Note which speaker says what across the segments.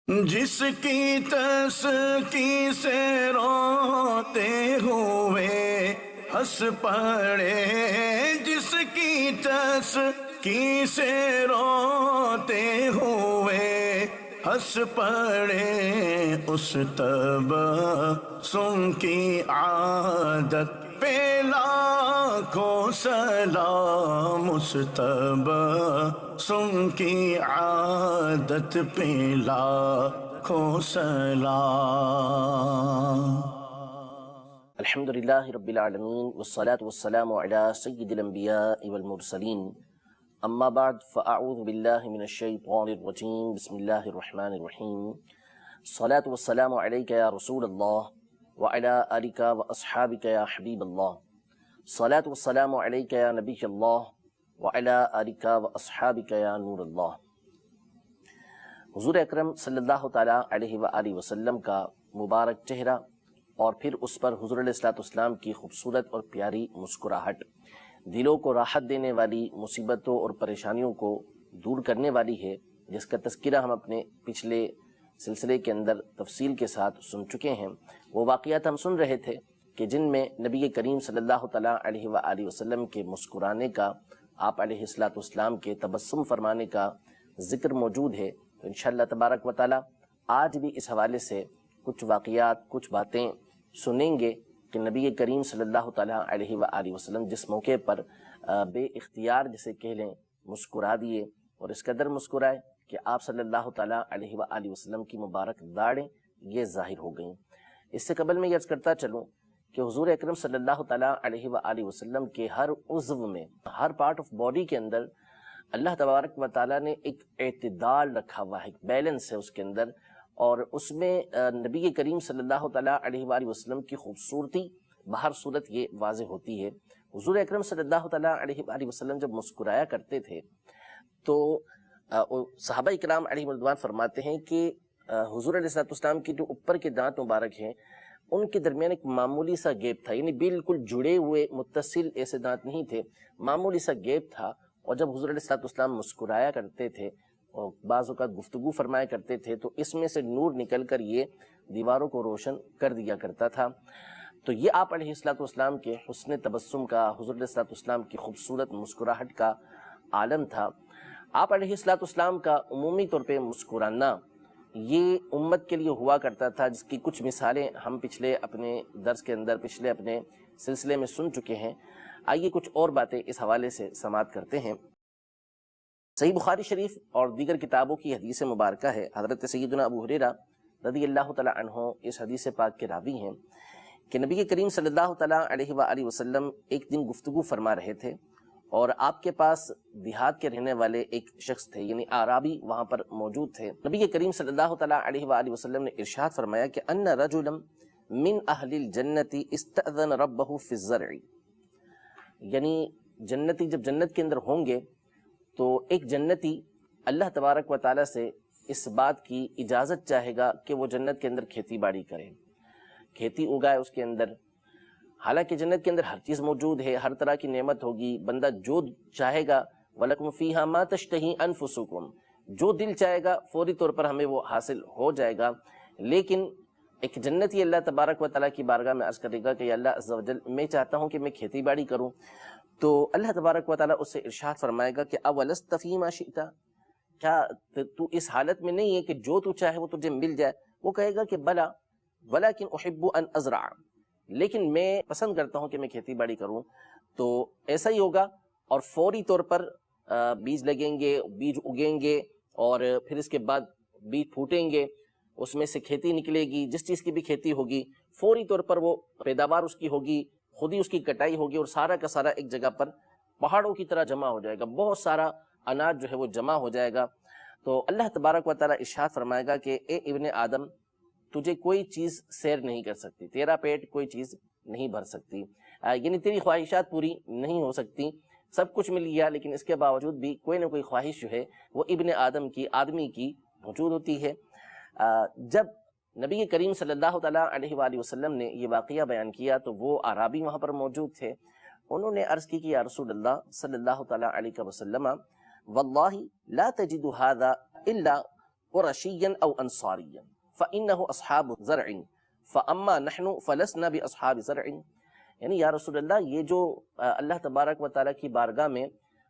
Speaker 1: جس کی تسکی سے روتے ہوئے ہنس پڑے، جس کی تسکی سے روتے ہوئے ہنس پڑے، اس تبسم کی عادت پہ لاکھوں سلام، اس تبسم کی عادت پہ لاکھوں سلام۔
Speaker 2: الحمدللہ رب العالمین والصلاة والسلام علی سید الانبیاء والمرسلین، اما بعد فاعوذ باللہ من الشیطان الرجیم، بسم اللہ الرحمن الرحیم۔ الصلاة والسلام علیک یا رسول اللہ وعلی آلک واصحابک یا حبیب اللہ، الصلاة والسلام علیک یا نبی اللہ وعلی آلک واصحابک یا نور اللہ۔ حضور اکرم صلی اللہ تعالیٰ علیہ وآلہ وسلم کا مبارک چہرہ اور پھر اس پر حضور علیہ السلام کی خوبصورت اور پیاری مسکراہٹ دلوں کو راحت دینے والی، مصیبتوں اور پریشانیوں کو دور کرنے والی ہے، جس کا تذکرہ ہم اپنے پچھلے سلسلے کے اندر تفصیل کے ساتھ سن چکے ہیں۔ وہ واقعات ہم سن رہے تھے کہ جن میں نبی کریم صلی اللہ تعالیٰ علیہ وآلہ وسلم کے مسکرانے کا، آپ علیہ السلام کے تبسم فرمانے کا ذکر موجود ہے۔ تو انشاءاللہ تبارک و تعالیٰ آج بھی اس حوالے سے کچھ واقعات، کچھ باتیں سنیں گے کہ نبی کریم صلی اللہ تعالیٰ علیہ وآلہ وسلم جس موقع پر بے اختیار جسے کہہ لیں مسکرا دیے، اور اس قدر مسکرائے کہ آپ صلی اللہ تعالیٰ علیہ وآلہ وسلم کی مبارک داڑھیں یہ ظاہر ہو گئیں۔ اس سے قبل میں یہ عرض کرتا چلوں کہ حضور اکرم صلی اللہ تعالیٰ علیہ وآلہ وسلم کے ہر عضو میں، ہر پارٹ آف باڈی کے اندر اللہ تبارک و تعالیٰ نے ایک اعتدال رکھا ہوا ہے، ایک بیلنس ہے اس کے اندر، اور اس میں نبی کریم صلی اللہ تعالیٰ علیہ وآلہ وسلم کی خوبصورتی بہر صورت یہ واضح ہوتی ہے۔ حضور اکرم صلی اللہ تعالیٰ علیہ وآلہ وسلم جب مسکرایا کرتے تھے تو صحابہ اکرام علیہ رضوان فرماتے ہیں کہ حضور علیہ السلام کی جو اوپر کے دانت مبارک ہیں ان کے درمیان ایک معمولی سا گیپ تھا، یعنی بالکل جڑے ہوئے متصل ایسے دانت نہیں تھے، معمولی سا گیپ تھا، اور جب حضور علیہ السلام مسکرایا کرتے تھے اور بعض اوقات گفتگو فرمایا کرتے تھے تو اس میں سے نور نکل کر یہ دیواروں کو روشن کر دیا کرتا تھا۔ تو یہ آپ علیہ السلام کے حسن تبسم کا، حضور علیہ السلام کی خوبصورت مسکراہٹ کا عالم تھا۔ آپ علیہ السلام کا عمومی طور پہ مسکرانا یہ امت کے لیے ہوا کرتا تھا، جس کی کچھ مثالیں ہم پچھلے اپنے درس کے اندر، پچھلے اپنے سلسلے میں سن چکے ہیں۔ آئیے کچھ اور باتیں اس حوالے سے سماعت کرتے ہیں۔ صحیح بخاری شریف اور دیگر کتابوں کی حدیث مبارکہ ہے، حضرت سیدنا ابو ہریرہ رضی اللہ تعالیٰ عنہ اس حدیث پاک کے راوی ہیں کہ نبی کریم صلی اللہ تعالیٰ علیہ وآلہ وسلم ایک دن گفتگو فرما رہے تھے، اور آپ کے پاس دیہات کے رہنے والے ایک شخص تھے، یعنی اعرابی وہاں پر موجود تھے۔ نبی کریم صلی اللہ تعالیٰ علیہ وآلہ وسلم نے ارشاد فرمایا کہ ان رجلا من اہل الجنت استأذن ربہ فی الزرع، یعنی جنتی جب جنت کے اندر ہوں گے تو ایک جنتی اللہ تبارک و تعالیٰ سے اس بات کی اجازت چاہے گا کہ وہ جنت کے اندر کھیتی باڑی کرے، کھیتی اگائے اس کے اندر۔ حالانکہ جنت کے اندر ہر چیز موجود ہے، ہر طرح کی نعمت ہوگی، بندہ جو چاہے گا وَلَكُمْ فِيهَا مَا تَشْتَهِي أَنفُسُكُمْ، جو دل چاہے گا فوری طور پر ہمیں وہ حاصل ہو جائے گا۔ لیکن ایک جنتی اللہ تبارک و تعالیٰ کی بارگاہ میں عرض کرے گا کہ یا اللہ عز و جل میں چاہتا ہوں کہ میں کھیتی باڑی کروں، تو اللہ تبارک و تعالیٰ اس سے ارشاد فرمائے گا کہ أَوَلَسْتَ فِي مَا شِئْتَ، کیا تو اس حالت میں نہیں ہے کہ جو تو چاہے وہ تجھے مل جائے؟ وہ کہے گا کہ بلا وَلَكِنْ أُحِبُّ أَنْ أَزْرَعَ، لیکن میں پسند کرتا ہوں کہ میں کھیتی باڑی کروں۔ تو ایسا ہی ہوگا، اور فوری طور پر بیج لگیں گے، بیج اگیں گے، اور پھر اس کے بعد بیج پھوٹیں گے، اس میں سے کھیتی نکلے گی، جس چیز کی بھی کھیتی ہوگی فوری طور پر وہ پیداوار اس کی ہوگی، خود ہی اس کی کٹائی ہوگی، اور سارا کا سارا ایک جگہ پر پہاڑوں کی طرح جمع ہو جائے گا، بہت سارا اناج جو ہے وہ جمع ہو جائے گا۔ تو اللہ تبارک و تعالیٰ ارشاد فرمائے گا کہ اے ابن آدم، تجھے کوئی چیز سیر نہیں کر سکتی، تیرا پیٹ کوئی چیز نہیں بھر سکتی، یعنی تیری خواہشات پوری نہیں ہو سکتی، سب کچھ مل گیا لیکن اس کے باوجود بھی کوئی نہ کوئی خواہش جو ہے وہ ابن آدم کی، آدمی کی موجود ہوتی ہے۔ جب نبی کریم صلی اللہ تعالیٰ علیہ وآلہ وسلم نے یہ واقعہ بیان کیا تو وہ اعرابی وہاں پر موجود تھے، انہوں نے عرض کی کہ یا رسول اللہ صلی اللہ تعالیٰ علیہ وسلم واللہ لا تجد هذا الا قرشيا أو أنصاريا فإنه أصحاب زرع فأما نحن فلسنا بأصحاب زرع. یعنی یا رسول اللہ، یہ جو اللہ تبارک و تعالیٰ کی بارگاہ میں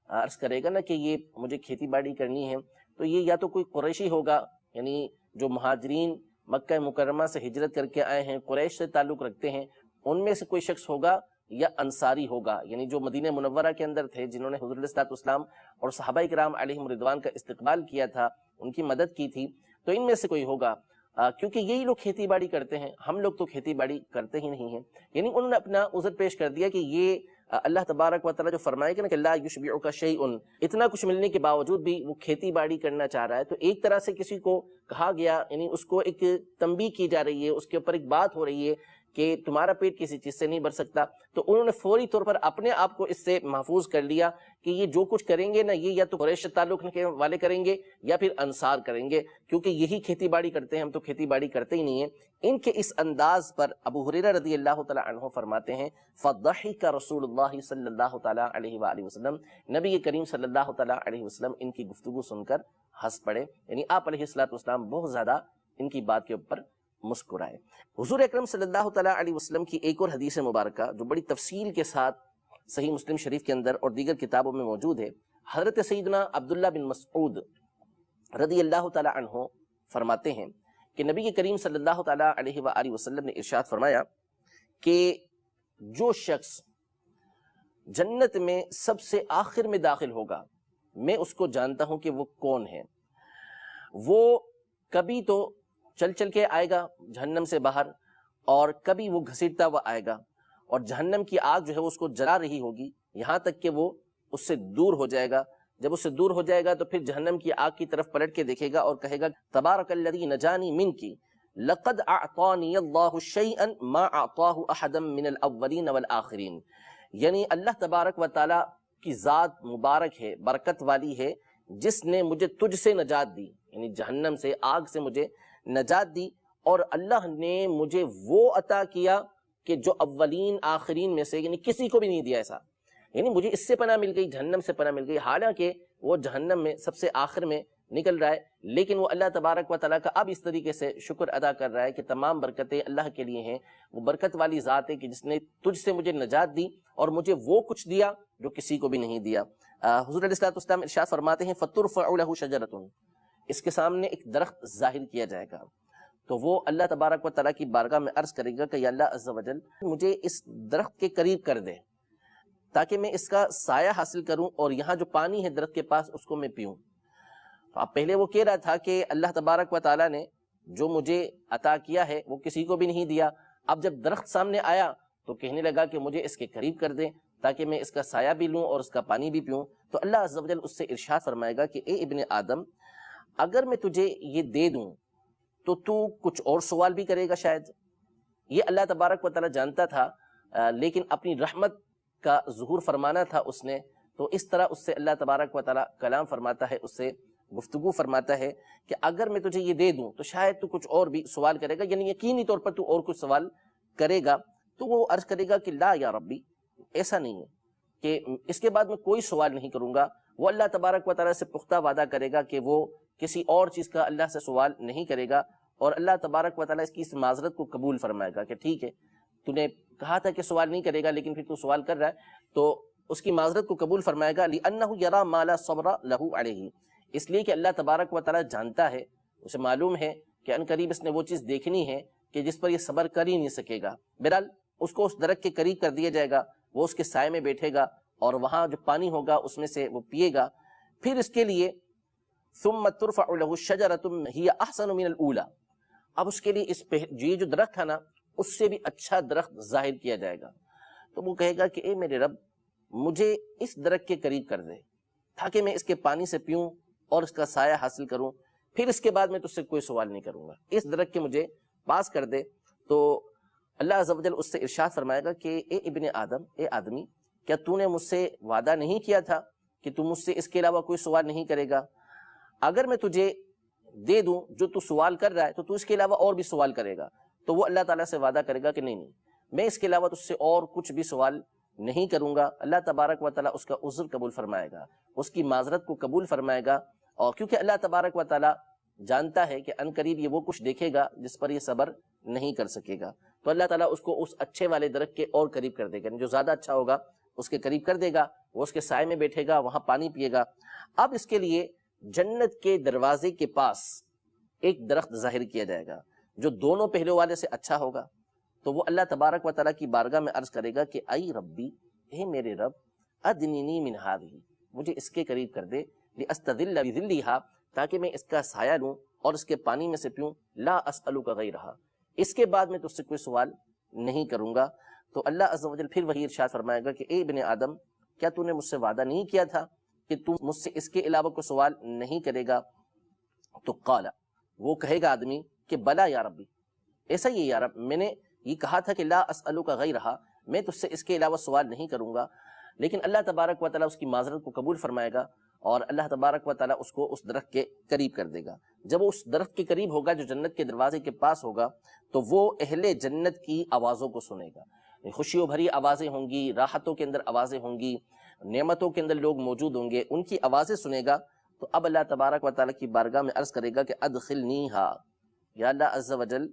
Speaker 2: عرض کرے گا نا کہ یہ مجھے کھیتی باڑی کرنی ہے، تو یہ یا تو کوئی قریشی ہوگا، یعنی جو مہاجرین مکہ مکرمہ سے ہجرت کر کے آئے ہیں، قریش سے تعلق رکھتے ہیں، ان میں سے کوئی شخص ہوگا، یا انصاری ہوگا، یعنی جو مدینہ منورہ کے اندر تھے، جنہوں نے حضور علیہ السلام اور صحابہ کرام علیہم رضوان کا استقبال کیا تھا، ان کی مدد کی تھی، تو ان میں سے کوئی ہوگا، کیونکہ یہی لوگ کھیتی باڑی کرتے ہیں، ہم لوگ تو کھیتی باڑی کرتے ہی نہیں ہیں. یعنی انہوں نے اپنا عذر پیش کر دیا کہ یہ اللہ تبارک و تعالیٰ جو فرمائے گا نا کہ لا یشبعک شیء، اتنا کچھ ملنے کے باوجود بھی وہ کھیتی باڑی کرنا چاہ رہا ہے، تو ایک طرح سے کسی کو کہا گیا، یعنی اس کو ایک تنبیہ کی جا رہی ہے، اس کے اوپر ایک بات ہو رہی ہے کہ تمہارا پیٹ کسی چیز سے نہیں بھر سکتا. تو انہوں نے فوری طور پر اپنے آپ کو اس سے محفوظ کر لیا کہ یہ جو کچھ کریں گے نا، یہ یا تو قریش تعلق کے والے کریں گے یا پھر انصار کریں گے، کیونکہ یہی کھیتی باڑی کرتے ہیں، ہم تو کھیتی باڑی کرتے ہی نہیں ہیں. ان کے اس انداز پر ابو ہریرہ رضی اللہ تعالیٰ عنہ فرماتے ہیں فضحک رسول اللہ صلی اللہ تعالیٰ علیہ وآلہ وسلم، نبی کریم صلی اللہ تعالیٰ علیہ وسلم ان کی گفتگو سن کر ہنس پڑے، یعنی آپ علیہ السلام بہت زیادہ ان کی بات کے اوپر مسکرائے. حضور اکرم صلی اللہ تعالیٰ علیہ وسلم کی ایک اور حدیث مبارکہ جو بڑی تفصیل کے ساتھ صحیح مسلم شریف کے اندر اور دیگر کتابوں میں موجود ہے، حضرت سیدنا عبداللہ بن مسعود رضی اللہ تعالیٰ عنہ فرماتے ہیں کہ نبی کریم صلی اللہ تعالیٰ علیہ وآلہ وسلم نے ارشاد فرمایا کہ جو شخص جنت میں سب سے آخر میں داخل ہوگا، میں اس کو جانتا ہوں کہ وہ کون ہے. وہ کبھی تو چل چل کے آئے گا جہنم سے باہر، اور کبھی وہ گھسیٹتا ہوا آئے گا، اور جہنم کی آگ جو ہے اس کو جلا رہی ہوگی یہاں تک کہ وہ اس سے دور ہو جائے گا. جب اس سے دور ہو جائے گا تو پھر جہنم کی آگ کی طرف پلٹ کے دیکھے گا اور کہے گا تبارک الذی نجانی منکی لقد اعطانی اللہ شیئا ما اعطاہ احدا من الاولین والآخرین. یعنی اللہ تبارک و تعالی کی ذات مبارک ہے، برکت والی ہے، جس نے مجھے تجھ سے نجات دی، یعنی جہنم سے، آگ سے مجھے نجات دی، اور اللہ نے مجھے وہ عطا کیا کہ جو اولین آخرین میں سے یعنی کسی کو بھی نہیں دیا ایسا. یعنی مجھے اس سے پناہ مل گئی، جہنم سے پناہ مل گئی، حالانکہ وہ جہنم میں سب سے آخر میں نکل رہا ہے، لیکن وہ اللہ تبارک و تعالیٰ کا اب اس طریقے سے شکر ادا کر رہا ہے کہ تمام برکتیں اللہ کے لیے ہیں. وہ برکت والی ذات ہے کہ جس نے تجھ سے مجھے نجات دی اور مجھے وہ کچھ دیا جو کسی کو بھی نہیں دیا. حضور علیہ السلام ارشاد فرماتے ہیں فَتُرْفَعُ لَهُ شَجَرَةٌ، اس کے سامنے ایک درخت ظاہر کیا جائے گا، تو وہ اللہ تبارک و تعالیٰ کی بارگاہ میں عرض کرے گا کہ یا اللہ عز و جل مجھے اس درخت کے قریب کر دے تاکہ میں اس کا سایہ حاصل کروں، اور یہاں جو پانی ہے درخت کے پاس اس کو میں پیوں. تو اب پہلے وہ کہہ رہا تھا کہ اللہ تبارک و تعالیٰ نے جو مجھے عطا کیا ہے وہ کسی کو بھی نہیں دیا. اب جب درخت سامنے آیا تو کہنے لگا کہ مجھے اس کے قریب کر دیں تاکہ میں اس کا سایہ بھی لوں اور اس کا پانی بھی پیوں. تو اللہ عز و جل اس سے ارشاد فرمائے گا کہ اے ابن آدم، اگر میں تجھے یہ دے دوں تو تو کچھ اور سوال بھی کرے گا شاید. یہ اللہ تبارک و تعالیٰ جانتا تھا، لیکن اپنی رحمت کا ظہور فرمانا تھا اس نے، تو اس طرح اس سے اللہ تبارک و تعالیٰ کلام فرماتا ہے، اس سے گفتگو فرماتا ہے کہ اگر میں تجھے یہ دے دوں تو شاید تو کچھ اور بھی سوال کرے گا، یعنی یقینی طور پر تو اور کچھ سوال کرے گا. تو وہ عرض کرے گا کہ لا یا ربی، ایسا نہیں ہے کہ اس کے بعد میں کوئی سوال نہیں کروں گا. وہ اللہ تبارک و تعالیٰ سے پختہ وعدہ کرے گا کہ وہ کسی اور چیز کا اللہ سے سوال نہیں کرے گا، اور اللہ تبارک و تعالیٰ اس کی اس معذرت کو قبول فرمائے گا کہ ٹھیک ہے، تو نے کہا تھا کہ سوال نہیں کرے گا لیکن پھر تو سوال کر رہا ہے، تو اس کی معذرت کو قبول فرمائے گا. لِأَنَّهُ يَرَى مَا لَا صَبْرَ لَهُ عَلَيْهِ، اس لیے کہ اللہ تبارک و تعالیٰ جانتا ہے، اسے معلوم ہے کہ ان قریب اس نے وہ چیز دیکھنی ہے کہ جس پر یہ صبر کر ہی نہیں سکے گا. بہرحال اس کو اس درخت کے قریب کر دیا جائے گا، وہ اس کے سائے میں بیٹھے گا اور وہاں جو پانی ہوگا اس میں سے وہ پیے گا. پھر اس کے لیے ثُمَّ تُرْفَعُ لَهُ شَجَرَةٌ هِيَ أَحْسَنُ مِنَ الْأُولَى، اب اس کے لیے یہ جو درخت ہے نا اس سے بھی اچھا درخت ظاہر کیا جائے گا. تو وہ کہے گا کہ اے میرے رب، مجھے اس درخت کے قریب کر دے تاکہ میں اس کے پانی سے پیوں اور اس کا سایہ حاصل کروں، پھر اس کے بعد میں تجھ سے کوئی سوال نہیں کروں گا، اس درخت کے مجھے پاس کر دے. تو اللہ عز و جل اس سے ارشاد فرمائے گا کہ اے ابن آدم، اے آدمی، کیا تو نے مجھ سے وعدہ نہیں کیا تھا کہ تو مجھ سے اس کے علاوہ کوئی سوال نہیں کرے گا؟ اگر میں تجھے دے دوں جو تو سوال کر رہا ہے تو تو اس کے علاوہ اور بھی سوال کرے گا. تو وہ اللہ تعالیٰ سے وعدہ کرے گا کہ نہیں، میں اس کے علاوہ تجھ سے اور کچھ بھی سوال نہیں کروں گا. اللہ تبارک و تعالیٰ اس کا عذر قبول فرمائے گا، اس کی معذرت کو قبول فرمائے گا. اور کیونکہ اللہ تبارک و تعالیٰ جانتا ہے کہ ان قریب یہ وہ کچھ دیکھے گا جس پر یہ صبر نہیں کر سکے گا، تو اللہ تعالیٰ اس کو اس اچھے والے درخت کے اور قریب کر دے گا، جو زیادہ اچھا ہوگا اس کے قریب کر دے گا، وہ اس کے سائے میں بیٹھے گا، وہاں پانی پیے گا۔ اب اس کے لیے جنت کے دروازے کے پاس ایک درخت ظاہر کیا جائے گا جو دونوں پہلو والے سے اچھا ہوگا، تو وہ اللہ تبارک و تعالیٰ کی بارگاہ میں عرض کرے گا کہ ای ربی، اے میرے رب، ادنینی من ہذہ، مجھے اس کے قریب کر دے، لاستظل بظلھا، تاکہ میں اس کا سایہ لوں اور اس کے پانی میں سے پیوں، لا اسألک غیرہا، اس کے بعد میں تجھ سے کوئی سوال نہیں کروں گا۔ تو اللہ عز و جل پھر وہی ارشاد فرمائے گا کہ اے ابن آدم، کیا تو نے مجھ سے وعدہ نہیں کیا تھا کہ تو مجھ سے اس کے علاوہ کوئی سوال نہیں کرے گا؟ تو قال، وہ کہے گا آدمی کہ بلا یا ربی، ایسا ہی ہے یا رب، میں نے یہ کہا تھا کہ لا اسألک غیرہا، میں تجھ سے اس کے علاوہ سوال نہیں کروں گا۔ لیکن اللہ تبارک و تعالیٰ اس کی معذرت کو قبول فرمائے گا اور اللہ تبارک و تعالیٰ اس کو اس درخت کے قریب کر دے گا۔ جب وہ اس درخت کے قریب ہوگا جو جنت کے دروازے کے پاس ہوگا، تو وہ اہل جنت کی آوازوں کو سنے گا، خوشیوں بھری آوازیں ہوں گی، راحتوں کے اندر آوازیں ہوں گی، نعمتوں کے اندر لوگ موجود ہوں گے، ان کی آوازیں سنے گا۔ تو اب اللہ تبارک و تعالیٰ کی بارگاہ میں عرض کرے گا کہ ادخلنیہا، یا اللہ عز و جل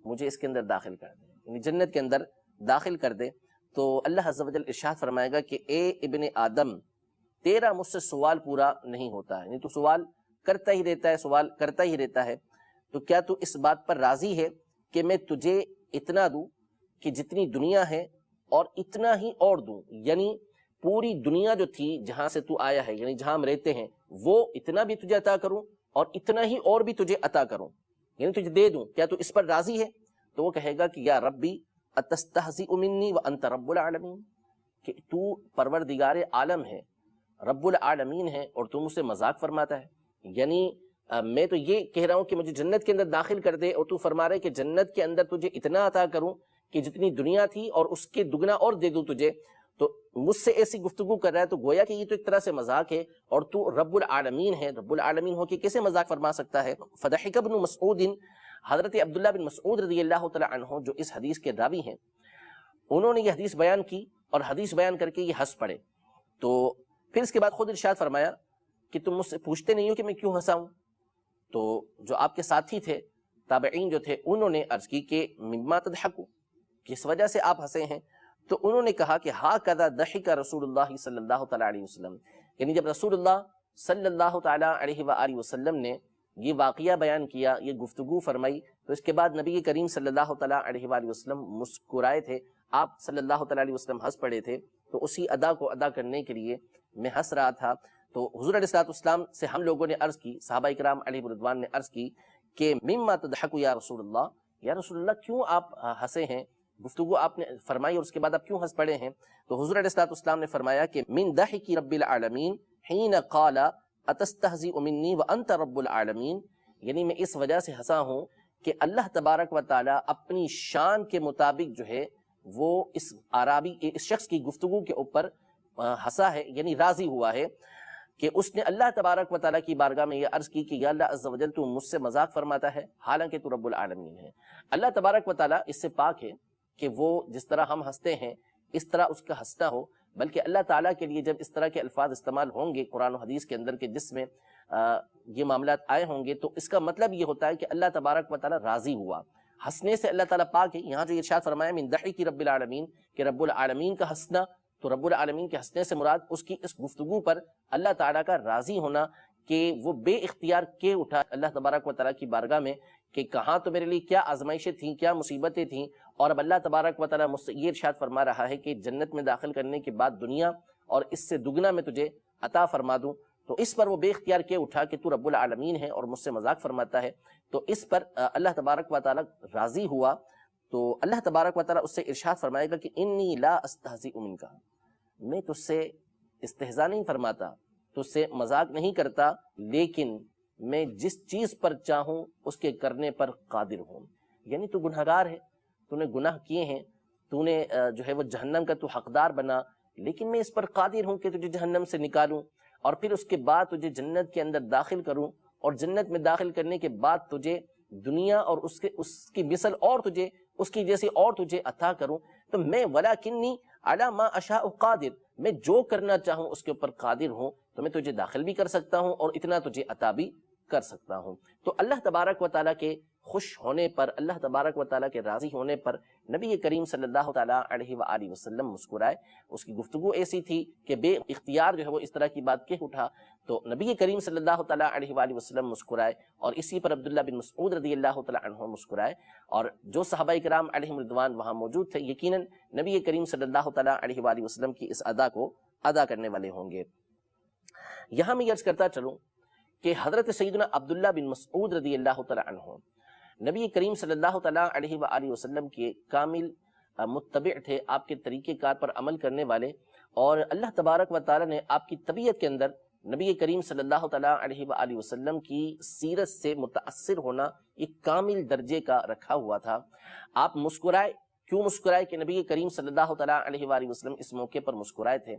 Speaker 2: مجھے اس کے اندر داخل کر دے، یعنی جنت کے اندر داخل کر دے۔ تو اللہ عز و جل ارشاد فرمائے گا کہ اے ابن آدم، تیرا مجھ سے سوال پورا نہیں ہوتا ہے، یعنی تو سوال کرتا ہی رہتا ہے، سوال کرتا ہی رہتا ہے، تو کیا تو اس بات پر راضی ہے کہ میں تجھے اتنا دوں کہ جتنی دنیا ہے اور اتنا ہی اور دوں، یعنی پوری دنیا جو تھی جہاں سے تو آیا ہے، یعنی جہاں ہم رہتے ہیں، وہ اتنا بھی تجھے عطا کروں اور اتنا ہی اور بھی تجھے عطا کروں، یعنی تجھے دے دوں، کیا تو اس پر راضی ہے؟ تو وہ کہے گا کہ یا ربی اتستہزئ منی وانت رب العالمین، کہ تو پروردگار عالم ہے، رب العالمین ہے، اور تو مجھ سے مذاق فرماتا ہے، یعنی میں تو یہ کہہ رہا ہوں کہ مجھے جنت کے اندر داخل کر دے، اور تو فرما رہے کہ جنت کے اندر تجھے اتنا عطا کروں کہ جتنی دنیا تھی اور اس کے دگنا اور دے دوں تجھے، تو مجھ سے ایسی گفتگو کر رہا ہے، تو گویا کہ یہ تو ایک طرح سے مذاق ہے، اور تو رب العالمین ہے، رب العالمین ہو کے کیسے مذاق فرما سکتا ہے؟ فضحک ابن مسعود، حضرت عبداللہ بن مسعود رضی اللہ تعالی عنہ جو اس حدیث کے راوی ہیں، انہوں نے یہ حدیث بیان کی اور حدیث بیان کر کے یہ ہنس پڑے۔ تو پھر اس کے بعد خود ارشاد فرمایا کہ تم مجھ سے پوچھتے نہیں ہو کہ میں کیوں ہنسا ہوں؟ تو جو آپ کے ساتھی تھے، تابعین جو تھے، انہوں نے عرض کی کہ مما تضحکوا، کس وجہ سے آپ ہنسے ہیں؟ تو انہوں نے کہا کہ ہاکذا ضحک رسول اللہ صلی اللہ تعالیٰ علیہ وسلم، یعنی جب رسول اللہ صلی اللہ تعالیٰ علیہ وآلہ وسلم نے یہ واقعہ بیان کیا، یہ گفتگو فرمائی، تو اس کے بعد نبی کریم صلی اللہ تعالیٰ علیہ وآلہ وسلم مسکرائے تھے، آپ صلی اللہ تعالیٰ علیہ وسلم ہنس پڑے تھے، تو اسی ادا کو ادا کرنے کے لیے میں ہنس رہا تھا۔ تو حضور علیہ السلام سے ہم لوگوں نے عرض کی، صحابہ کرام علیہ رضوان نے عرض کی کہ مما تضحکوا یا رسول اللہ، یا رسول اللہ کیوں آپ ہنسے ہیں؟ گفتگو آپ نے فرمائی اور اس کے بعد آپ کیوں ہنس پڑے ہیں؟ تو حضور علیہ السلام نے فرمایا کہ من ضحک رب العالمین حین قال اتستہزئ منی وانت رب العالمین، یعنی میں اس وجہ سے ہنسا ہوں کہ اللہ تبارک و تعالیٰ اپنی شان کے مطابق جو ہے وہ اس عرابی، اس شخص کی گفتگو کے اوپر ہنسا ہے، یعنی راضی ہوا ہے کہ اس نے اللہ تبارک و تعالیٰ کی بارگاہ میں یہ عرض کی کہ یا اللہ عز و جل تو مجھ سے مذاق فرماتا ہے، حالانکہ تو رب العالمین ہے۔ اللہ تبارک و تعالیٰ اس سے پاک ہے کہ وہ جس طرح ہم ہنستے ہیں اس طرح اس کا ہنسنا ہو، بلکہ اللہ تعالیٰ کے لیے جب اس طرح کے الفاظ استعمال ہوں گے قرآن و حدیث کے اندر کے جس میں یہ معاملات آئے ہوں گے، تو اس کا مطلب یہ ہوتا ہے کہ اللہ تبارک و تعالیٰ راضی ہوا، ہنسنے سے اللہ تعالیٰ پاک ہے۔ یہاں جو ارشاد فرمایا من ضحک رب العالمین، کہ رب العالمین کا ہنسنا، تو رب العالمین کے ہنسنے سے مراد اس کی اس گفتگو پر اللہ تعالیٰ کا راضی ہونا، کہ وہ بے اختیار کے اٹھا اللہ تبارک و تعالیٰ کی بارگاہ میں کہ کہاں تو میرے لیے کیا آزمائشیں تھیں، کیا مصیبتیں تھیں، اور اب اللہ تبارک و تعالیٰ مجھ سے یہ ارشاد فرما رہا ہے کہ جنت میں داخل کرنے کے بعد دنیا اور اس سے دگنا میں تجھے عطا فرما دوں۔ تو اس پر وہ بے اختیار کے اٹھا کہ تو رب العالمین ہے اور مجھ سے مذاق فرماتا ہے، تو اس پر اللہ تبارک و تعالیٰ راضی ہوا۔ تو اللہ تبارک و تعالیٰ اس سے ارشاد فرمائے گا کہ انی لا استہزئ منک، میں تجھ سے استہزاء نہیں فرماتا، تجھ سے مذاق نہیں کرتا، لیکن میں جس چیز پر چاہوں اس کے کرنے پر قادر ہوں۔ یعنی تو گنہگار ہے، تو نے گناہ کیے ہیں، تو نے جو ہے وہ جہنم کا تو حقدار بنا، لیکن میں اس پر قادر ہوں کہ تجھے جہنم سے نکالوں، اور پھر اس کے بعد تجھے جنت کے اندر داخل کروں، اور جنت میں داخل کرنے کے بعد تجھے دنیا اور اس کی مثل اور تجھے اس کی جیسی اور تجھے عطا کروں۔ تو میں ولیکنی علی ما اشاء قادر، میں جو کرنا چاہوں اس کے اوپر قادر ہوں، تو میں تجھے داخل بھی کر سکتا ہوں اور اتنا تجھے عطا بھی کر سکتا ہوں۔ تو اللہ تبارک و تعالیٰ کے خوش ہونے پر، اللہ تبارک و تعالیٰ کے راضی ہونے پر نبی کریم صلی اللہ تعالیٰ علیہ وآلہ وسلم مسکرائے۔ اس کی گفتگو ایسی تھی کہ بے اختیار جو ہے وہ اس طرح کی بات کہہ اٹھا، تو نبی کریم صلی اللہ تعالیٰ علیہ وآلہ وسلم مسکرائے، اور اسی پر عبداللہ بن مسعود رضی اللہ تعالیٰ عنہ مسکرائے، اور جو صحابہ کرام علیہم رضوان وہاں موجود تھے یقیناً نبی کریم صلی اللہ تعالیٰ علیہ وآلہ وسلم کی اس ادا کو ادا کرنے والے ہوں گے۔ یہاں میں عرض کرتا چلوں کہ حضرت سیدنا عبداللہ بن مسعود رضی اللہ تعالیٰ عنہ نبی کریم صلی اللہ تعالیٰ علیہ وآلہ وسلم کے کامل متبع تھے، آپ کے طریقہ کار پر عمل کرنے والے، اور اللہ تبارک و تعالیٰ نے آپ کی طبیعت کے اندر نبی کریم صلی اللہ تعالیٰ علیہ وآلہ وسلم کی سیرت سے متاثر ہونا ایک کامل درجے کا رکھا ہوا تھا۔ آپ مسکرائے، کیوں مسکرائے کہ نبی کریم صلی اللہ تعالیٰ علیہ وآلہ وسلم اس موقع پر مسکرائے تھے،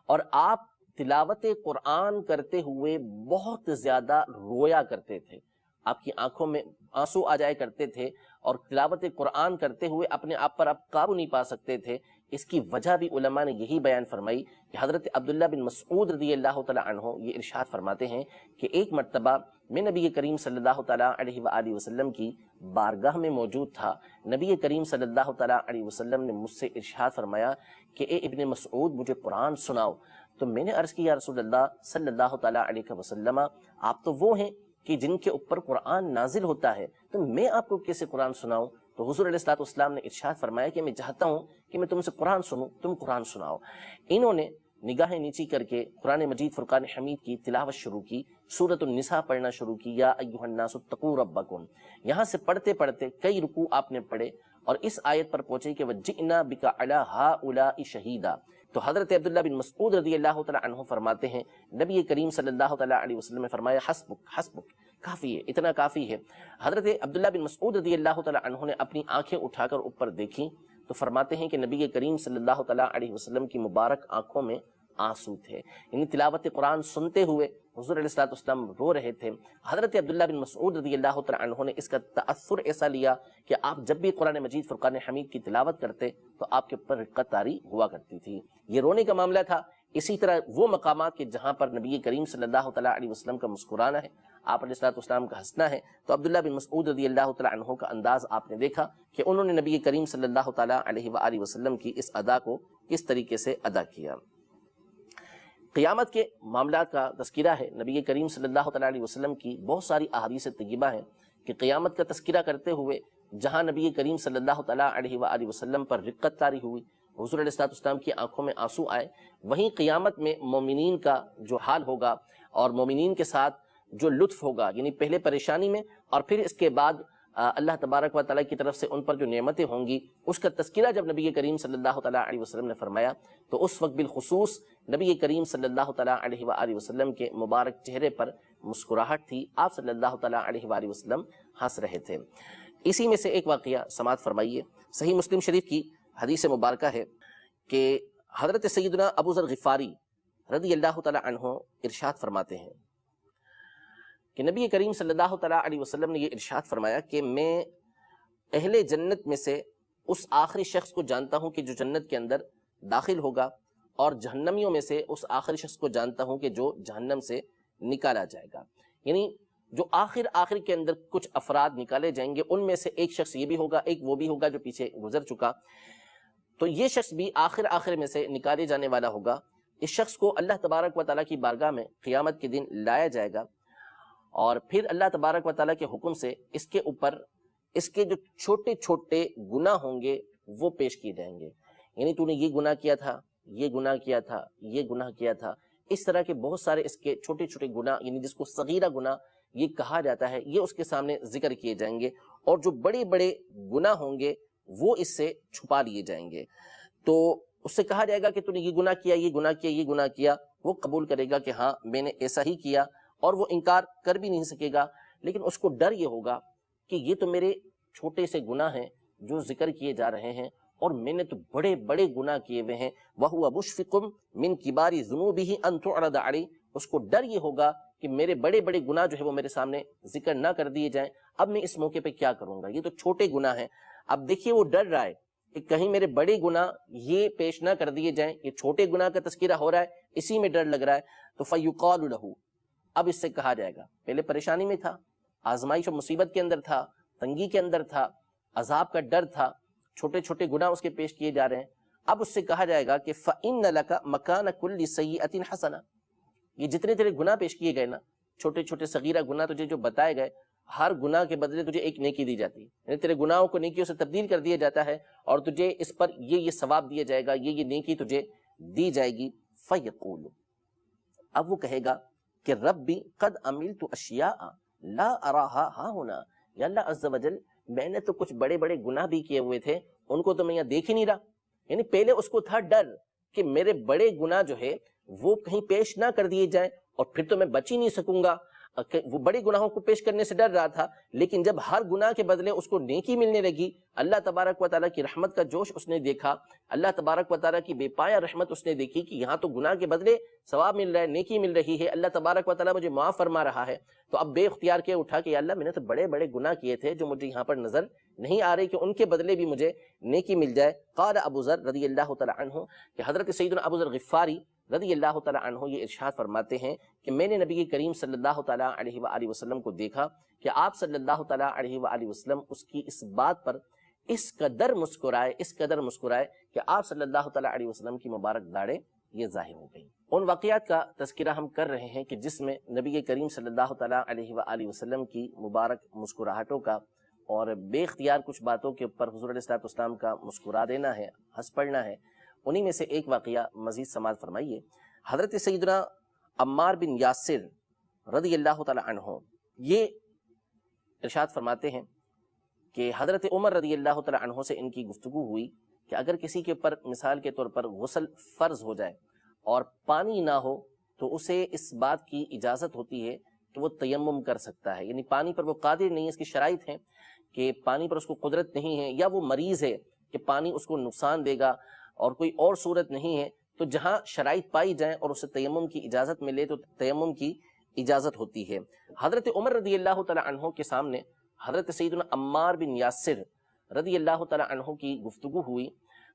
Speaker 2: اور آپ تلاوت قرآن کرتے ہوئے بہت زیادہ رویا کرتے تھے، آپ کی آنکھوں میں آنسو آ جائے کرتے تھے، اور تلاوت قرآن کرتے ہوئے اپنے آپ پر آپ قابو نہیں پا سکتے تھے۔ اس کی وجہ بھی علماء نے یہی بیان فرمائی کہ حضرت عبداللہ بن مسعود رضی اللہ تعالیٰ عنہ یہ ارشاد فرماتے ہیں کہ ایک مرتبہ میں نبی کریم صلی اللہ تعالیٰ علیہ وآلہ وسلم کی بارگاہ میں موجود تھا، نبی کریم صلی اللہ تعالیٰ علیہ وسلم نے مجھ سے ارشاد فرمایا کہ اے ابن مسعود مجھے قرآن سناؤ۔ تو میں نے عرض کیا یا رسول اللہ صلی اللہ تعالیٰ علیہ وسلم، آپ تو وہ ہیں کہ جن کے اوپر قرآن نازل ہوتا ہے، تو میں آپ کو کیسے قرآن سناؤں؟ تو حضور علیہ السلام نے ارشاد فرمایا کہ میں چاہتا ہوں کہ میں تم سے قرآن سنوں، تم قرآن سناؤ۔ انہوں نے نگاہیں نیچی کر کے قرآن مجید فرقان حمید کی تلاوت شروع کی، سورۃ النساء پڑھنا شروع کی، یا ایھا الناس اتقوا ربکم، یہاں سے پڑھتے پڑھتے کئی رکوع آپ نے پڑھے، اور اس آیت پر پہنچے کہ وجئنا بک علی ہؤلاء شہیدا۔ تو حضرت عبداللہ بن مسعود رضی اللہ تعالیٰ عنہ فرماتے ہیں نبی کریم صلی اللہ تعالیٰ علیہ وسلم نے فرمایا حسبک حسبک، کافی ہے، اتنا کافی ہے۔ حضرت عبداللہ بن مسعود رضی اللہ تعالیٰ عنہ نے اپنی آنکھیں اٹھا کر اوپر دیکھی تو فرماتے ہیں کہ نبی کریم صلی اللہ تعالیٰ علیہ وسلم کی مبارک آنکھوں میں آنسو تھے، یعنی تلاوت قرآن سنتے ہوئے حضور علیہ السلام رو رہے تھے۔ حضرت عبداللہ بن مسعود رضی اللہ تعالیٰ عنہ نے اس کا تأثر ایسا لیا کہ آپ جب بھی قرآن مجید فرقان حمید کی تلاوت کرتے تو آپ کے اوپر رقت طاری ہوا کرتی تھی۔ یہ رونے کا معاملہ تھا۔ اسی طرح وہ مقامات کہ جہاں پر نبی کریم صلی اللہ تعالیٰ علیہ وسلم کا مسکرانا ہے، آپ علیہ السلام کا ہنسنا ہے، تو عبداللہ بن مسعود رضی اللہ تعالیٰ عنہ کا انداز آپ نے دیکھا کہ انہوں نے نبی کریم صلی اللہ تعالیٰ علیہ وآلہ وسلم کی اس ادا کو کس طریقے سے ادا کیا۔ قیامت کے معاملات کا تذکرہ ہے، نبی کریم صلی اللہ تعالیٰ علیہ وسلم کی بہت ساری احادیث طیبہ ہیں کہ قیامت کا تذکرہ کرتے ہوئے جہاں نبی کریم صلی اللہ تعالیٰ علیہ وآلہ وسلم پر رقت طاری ہوئی، حضور علیہ السلام کی آنکھوں میں آنسو آئے، وہیں قیامت میں مومنین کا جو حال ہوگا اور مومنین کے ساتھ جو لطف ہوگا، یعنی پہلے پریشانی میں اور پھر اس کے بعد اللہ تبارک و تعالیٰ کی طرف سے ان پر جو نعمتیں ہوں گی، اس کا تذکرہ جب نبی کریم صلی اللہ تعالیٰ علیہ وسلم نے فرمایا تو اس وقت بالخصوص نبی کریم صلی اللہ تعالیٰ علیہ وآلہ وسلم کے مبارک چہرے پر مسکراہٹ تھی، آپ صلی اللہ تعالیٰ علیہ وآلہ وسلم ہنس رہے تھے۔ اسی میں سے ایک واقعہ سماعت فرمائیے، صحیح مسلم شریف کی حدیث مبارکہ ہے کہ حضرت سیدنا ابو ذر غفاری رضی اللہ تعالیٰ عنہ ارشاد فرماتے ہیں کہ نبی کریم صلی اللہ تعالیٰ علیہ وسلم نے یہ ارشاد فرمایا کہ میں اہل جنت میں سے اس آخری شخص کو جانتا ہوں کہ جو جنت کے اندر داخل ہوگا، اور جہنمیوں میں سے اس آخری شخص کو جانتا ہوں کہ جو جہنم سے نکالا جائے گا۔ یعنی جو آخر کے اندر کچھ افراد نکالے جائیں گے، ان میں سے ایک شخص یہ بھی ہوگا، ایک وہ بھی ہوگا جو پیچھے گزر چکا، تو یہ شخص بھی آخر میں سے نکالے جانے والا ہوگا۔ اس شخص کو اللہ تبارک و تعالیٰ کی بارگاہ میں قیامت کے دن لایا جائے گا، اور پھر اللہ تبارک و تعالیٰ کے حکم سے اس کے اوپر اس کے جو چھوٹے چھوٹے گناہ ہوں گے وہ پیش کیے جائیں گے، یعنی تو نے یہ گناہ کیا تھا، یہ گناہ کیا تھا، یہ گناہ کیا تھا، اس طرح کے بہت سارے اس کے چھوٹے چھوٹے گناہ، یعنی جس کو صغیرہ گناہ یہ کہا جاتا ہے، یہ اس کے سامنے ذکر کیے جائیں گے، اور جو بڑے بڑے گناہ ہوں گے وہ اس سے چھپا لیے جائیں گے۔ تو اس سے کہا جائے گا کہ تو نے یہ گناہ کیا، یہ گناہ کیا، یہ گناہ کیا، وہ قبول کرے گا کہ ہاں میں نے ایسا ہی کیا، اور وہ انکار کر بھی نہیں سکے گا، لیکن اس کو ڈر یہ ہوگا کہ یہ تو میرے چھوٹے سے گناہ ہیں جو ذکر کیے جا رہے ہیں، اور میں نے تو بڑے بڑے گناہ کیے ہوئے ہیں۔ وَهُوَ مُشْفِقٌ مِّن كِبَارِ ذُنُوبِهِ أَن تُعْرَضَ عَلَيْهِ، اس کو ڈر یہ ہوگا کہ میرے بڑے بڑے گناہ جو ہے وہ میرے سامنے ذکر نہ کر دیے جائیں، اب میں اس موقع پہ کیا کروں گا، یہ تو چھوٹے گناہ ہیں۔ اب دیکھیے وہ ڈر رہا ہے کہ کہیں میرے بڑے گناہ یہ پیش نہ کر دیے جائیں، یہ چھوٹے گناہ کا تذکرہ ہو رہا ہے، اسی میں ڈر لگ رہا ہے۔ تو فَيُقَالُ لَهُ، اب اس سے کہا جائے گا پہلے پریشانی میں تھا، آزمائش و مصیبت کے اندر تھا، تنگی کے اندر تھا، عذاب کا ڈر تھا، چھوٹے چھوٹے گناہ اس کے پیش کیے جا رہے ہیں، اب اس سے کہا جائے گا کہ فَإِنَّ لَكَ مَكَانَ كُلِّ سَيِّئَةٍ حَسَنَةٍ، یہ جتنے تیرے گناہ پیش کیے گئے نا، چھوٹے چھوٹے صغیرہ گناہ تجھے جو بتائے گئے، ہر گناہ کے بدلے تجھے ایک نیکی دی جاتی ہے، یعنی تیرے گناہوں کو نیکیوں سے تبدیل کر دیا جاتا ہے اور تجھے اس پر یہ ثواب دیا جائے گا، یہ نیکی تجھے دی جائے گی۔ فَيَقُولُ، اب وہ کہے گا کہ ربی قد عملت اشیاء لا اراہا ہا ہونا، یا اللہ عز و جل میں نے تو کچھ بڑے بڑے گناہ بھی کیے ہوئے تھے، ان کو تو میں یہاں دیکھ ہی نہیں رہا، یعنی پہلے اس کو تھا ڈر کہ میرے بڑے گناہ جو ہے وہ کہیں پیش نہ کر دیے جائیں اور پھر تو میں بچ ہی نہیں سکوں گا، وہ بڑے گناہوں کو پیش کرنے سے ڈر رہا تھا، لیکن جب ہر گناہ کے بدلے اس کو نیکی ملنے لگی، اللہ تبارک و تعالیٰ کی رحمت کا جوش اس نے دیکھا، اللہ تبارک و تعالیٰ کی بے پایا رحمت اس نے دیکھی کہ یہاں تو گناہ کے بدلے ثواب مل رہا ہے، نیکی مل رہی ہے، اللہ تبارک و تعالیٰ مجھے معاف فرما رہا ہے، تو اب بے اختیار کے اٹھا کہ یا اللہ میں نے تو بڑے بڑے گناہ کیے تھے جو مجھے یہاں پر نظر نہیں آ رہی کہ ان کے بدلے بھی مجھے نیکی مل جائے۔ قال ابو ذر رضی اللہ تعالیٰ عنہ، کہ حضرت سیدنا ابو ذر غفاری رضی اللہ تعالیٰ عنہ یہ ارشاد فرماتے ہیں کہ میں نے نبی کریم صلی اللہ تعالیٰ علیہ وآلہ وسلم کو دیکھا کہ آپ صلی اللہ تعالیٰ علیہ وآلہ وسلم اس کی اس بات پر اس قدر مسکرائے کہ آپ صلی اللہ تعالیٰ علیہ وسلم کی مبارک داڑھیں یہ ظاہر ہو گئی۔ ان واقعات کا تذکرہ ہم کر رہے ہیں کہ جس میں نبی کریم صلی اللہ تعالیٰ علیہ وآلہ وسلم کی مبارک مسکراہٹوں کا اور بے اختیار کچھ باتوں کے اوپر حضور علیہ السلام کا مسکرا دینا ہے، ہنس پڑنا ہے، انہی میں سے ایک واقعہ مزید سماعت فرمائیے۔ حضرت سیدنا عمار بن یاسر رضی اللہ تعالیٰ عنہ یہ ارشاد فرماتے ہیں کہ حضرت عمر رضی اللہ تعالیٰ عنہ سے ان کی گفتگو ہوئی کہ اگر کسی کے اوپر مثال کے طور پر غسل فرض ہو جائے اور پانی نہ ہو تو اسے اس بات کی اجازت ہوتی ہے کہ وہ تیمم کر سکتا ہے، یعنی پانی پر وہ قادر نہیں ہے، اس کی شرائط ہیں کہ پانی پر اس کو قدرت نہیں ہے، یا وہ مریض ہے کہ پانی اس کو نقصان دے گا اور کوئی اور صورت نہیں ہے، تو جہاں شرائط پائی جائیں اور اسے تیمم کی اجازت ملے تو تیمم کی اجازت ہوتی ہے۔ حضرت عمر رضی اللہ تعالیٰ عنہ کے سامنے حضرت سیدنا عمار بن یاسر رضی اللہ تعالیٰ عنہ کی گفتگو ہوئی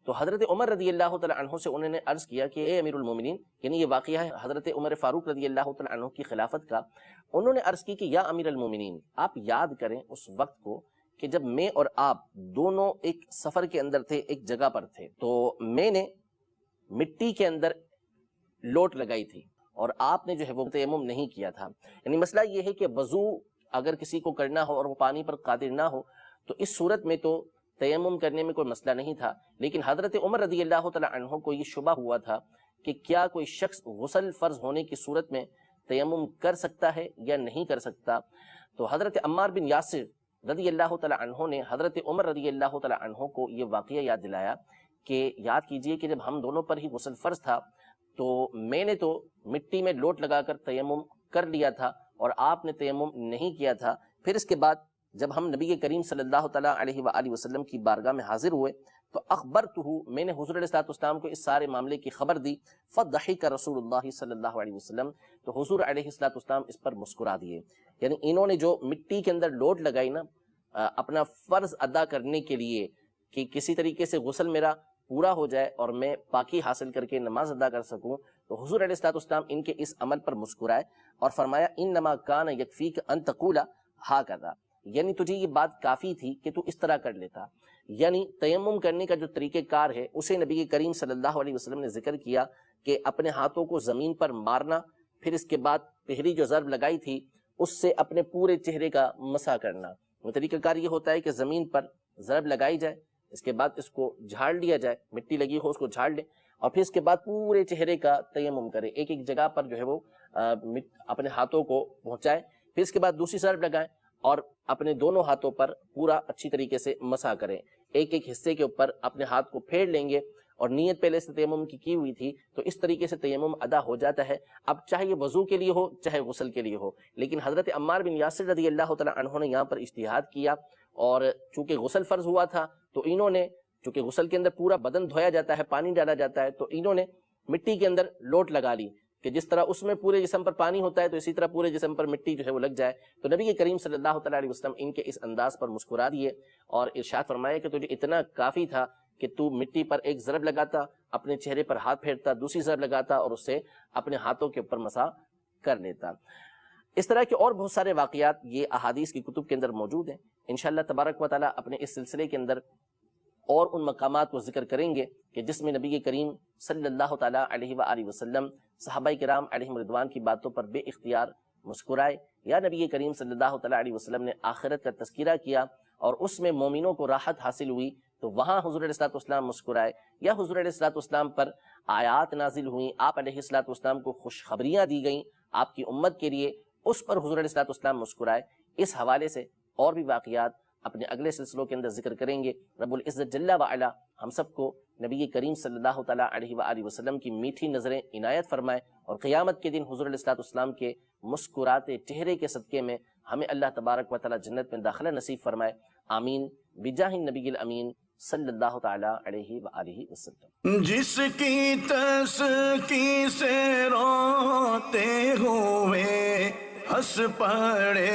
Speaker 2: تو حضرت عمر رضی اللہ تعالیٰ عنہ سے انہوں نے عرض کیا کہ اے امیر المومنین، یعنی یہ واقعہ ہے حضرت عمر فاروق رضی اللہ تعالیٰ عنہ کی خلافت کا، انہوں نے عرض کی کہ یا امیر المومنین، آپ یاد کریں اس وقت کو کہ جب میں اور آپ دونوں ایک سفر کے اندر تھے، ایک جگہ پر تھے، تو میں نے مٹی کے اندر لوٹ لگائی تھی اور آپ نے جو ہے وہ تیمم نہیں کیا تھا، یعنی مسئلہ یہ ہے کہ وضو اگر کسی کو کرنا ہو اور وہ پانی پر قادر نہ ہو تو اس صورت میں تو تیمم کرنے میں کوئی مسئلہ نہیں تھا، لیکن حضرت عمر رضی اللہ تعالیٰ عنہ کو یہ شبہ ہوا تھا کہ کیا کوئی شخص غسل فرض ہونے کی صورت میں تیمم کر سکتا ہے یا نہیں کر سکتا۔ تو حضرت عمار بن یاسر رضی اللہ تعالیٰ عنہ نے حضرت عمر رضی اللہ تعالیٰ عنہ کو یہ واقعہ یاد دلایا کہ یاد کیجئے کہ جب ہم دونوں پر ہی غسل فرض تھا تو میں نے تو مٹی میں لوٹ لگا کر تیمم کر لیا تھا اور آپ نے تیمم نہیں کیا تھا، پھر اس کے بعد جب ہم نبی کریم صلی اللہ تعالیٰ علیہ وآلہ وسلم کی بارگاہ میں حاضر ہوئے تو اخبرتہ، میں نے حضور علیہ السلام کو اس سارے معاملے کی خبر دی، فضحک رسول اللہ صلی اللہ علیہ وسلم، تو حضور علیہ السلام اس پر مسکرا دیے، یعنی انہوں نے جو مٹی کے اندر لوٹ لگائی نا اپنا فرض ادا کرنے کے لیے کہ کسی طریقے سے غسل میرا پورا ہو جائے اور میں پاکی حاصل کر کے نماز ادا کر سکوں، تو حضور علیہ السلام ان کے اس عمل پر مسکرائے اور فرمایا انما کان یکفیک ان تقول ہاکذا، یعنی تجھے یہ بات کافی تھی کہ تو اس طرح کر لیتا، یعنی تیمم کرنے کا جو طریقہ کار ہے اسے نبی کریم صلی اللہ علیہ وسلم نے ذکر کیا کہ اپنے ہاتھوں کو زمین پر مارنا، پھر اس کے بعد پہلی جو ضرب لگائی تھی اس سے اپنے پورے چہرے کا مسح کرنا۔ وہ طریقہ کار یہ ہوتا ہے کہ زمین پر ضرب لگائی جائے، اس کے بعد اس کو جھاڑ لیا جائے، مٹی لگی ہو اس کو جھاڑ لیں اور پھر اس کے بعد پورے چہرے کا تیمم کرے، ایک ایک جگہ پر جو ہے وہ اپنے ہاتھوں کو پہنچائے، پھر اس کے بعد دوسری ضرب لگائیں اور اپنے دونوں ہاتھوں پر پورا اچھی طریقے سے مسح کریں، ایک ایک حصے کے اوپر اپنے ہاتھ کو پھیر لیں گے اور نیت پہلے سے تیمم کی ہوئی تھی تو اس طریقے سے تیمم ادا ہو جاتا ہے۔ اب چاہے یہ وضو کے لیے ہو چاہے غسل کے لیے ہو، لیکن حضرت عمار بن یاسر رضی اللہ تعالیٰ عنہ نے یہاں پر اجتہاد کیا اور چونکہ غسل فرض ہوا تھا تو انہوں نے، چونکہ غسل کے اندر پورا بدن دھویا جاتا ہے، پانی ڈالا جاتا ہے، تو انہوں نے مٹی کے اندر لوٹ لگا لی کہ جس طرح اس میں پورے جسم پر پانی ہوتا ہے تو اسی طرح پورے جسم پر مٹی جو ہے وہ لگ جائے۔ تو نبی کریم صلی اللہ تعالیٰ علیہ وسلم ان کے اس انداز پر مسکرا دیے اور ارشاد فرمایا کہ تجھے اتنا کافی تھا کہ تو مٹی پر ایک ضرب لگاتا، اپنے چہرے پر ہاتھ پھیرتا، دوسری ضرب لگاتا اور اس سے اپنے ہاتھوں کے اوپر مسح کر لیتا۔ اس طرح کے اور بہت سارے واقعات یہ احادیث کی کتب کے اندر موجود ہیں. انشاءاللہ تبارک و تعالیٰ اپنے اس سلسلے کے اندر اور ان مقامات کو ذکر کریں گے کہ جس میں نبی کریم صلی اللہ تعالیٰ علیہ وآلہ وسلم صحابہ کرام علیہم رضوان کی باتوں پر بے اختیار مسکرائے، یا نبی کریم صلی اللہ تعالیٰ علیہ وسلم نے آخرت کا تذکرہ کیا اور اس میں مومنوں کو راحت حاصل ہوئی تو وہاں حضور علیہ السلام مسکرائے، یا حضور علیہ السلام پر آیات نازل ہوئیں، آپ علیہ السلام کو خوشخبریاں دی گئیں آپ کی امت کے لیے، اس پر حضور علیہ السلام مسکرائے. اس حوالے سے اور بھی واقعات اپنے اگلے سلسلوں کے اندر ذکر کریں گے. رب العزت جل وعلا ہم سب کو نبی کریم صلی اللہ تعالیٰ علیہ وآلہ وسلم کی میٹھی نظریں عنایت فرمائے اور قیامت کے دن حضور علیہ السلام کے مسکراتے چہرے کے صدقے میں ہمیں اللہ تبارک و تعالیٰ جنت میں داخلہ نصیب فرمائے. آمین بجاہ النبی الامین صلی اللہ تعالیٰ علیہ وآلہ وسلم.
Speaker 1: جس کی تسکی سے روتے ہوئے ہنس پڑے،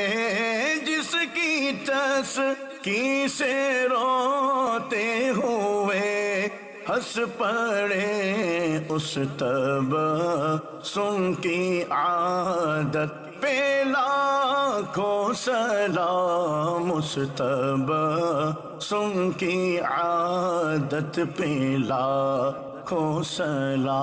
Speaker 1: جس کی تسکی سے روتے ہوئے ہنس پڑے، اس تبسم کی عادت پہ لاکھوں سلام، اس تبسم کی عادت پہ لاکھوں سلام.